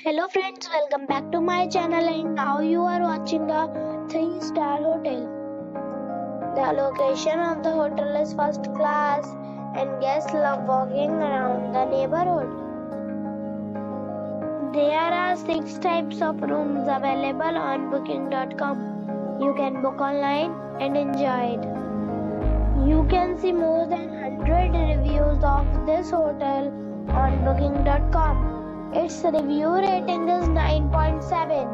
Hello friends, welcome back to my channel and now you are watching a 3-star hotel. The location of the hotel is first class and guests love walking around the neighborhood. There are 6 types of rooms available on booking.com. You can book online and enjoy it. You can see more than 100 reviews of this hotel on booking.com. Its review rating is 9.7,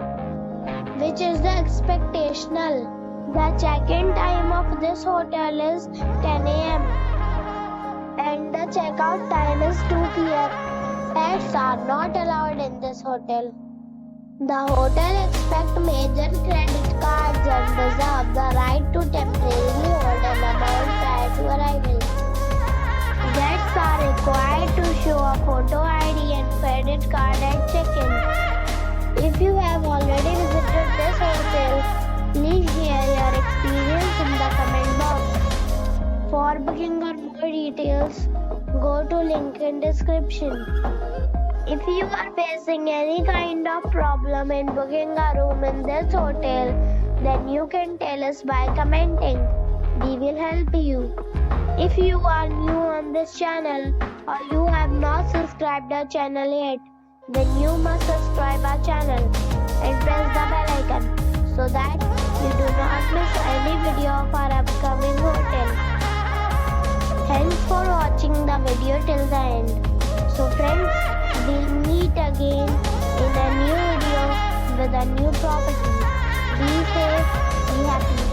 which is the expectational. The check-in time of this hotel is 10 a.m. and the check-out time is 2 p.m. Pets are not allowed in this hotel. The hotel accepts major credit cards and reserves the right to temporarily hold an amount prior to arrival. Guests are required to show a photo ID and credit card at check-in. If you have already visited this hotel, please share your experience in the comment box. For booking or more details, go to link in description. If you are facing any kind of problem in booking a room in this hotel, then you can tell us by commenting. We will help you. If you are new on this channel or you have not subscribed our channel yet, then you must subscribe our channel and press the bell icon so that you do not miss any video of our upcoming hotel. Thanks for watching the video till the end. So friends, we'll meet again in a new video with a new property. Be safe, be happy.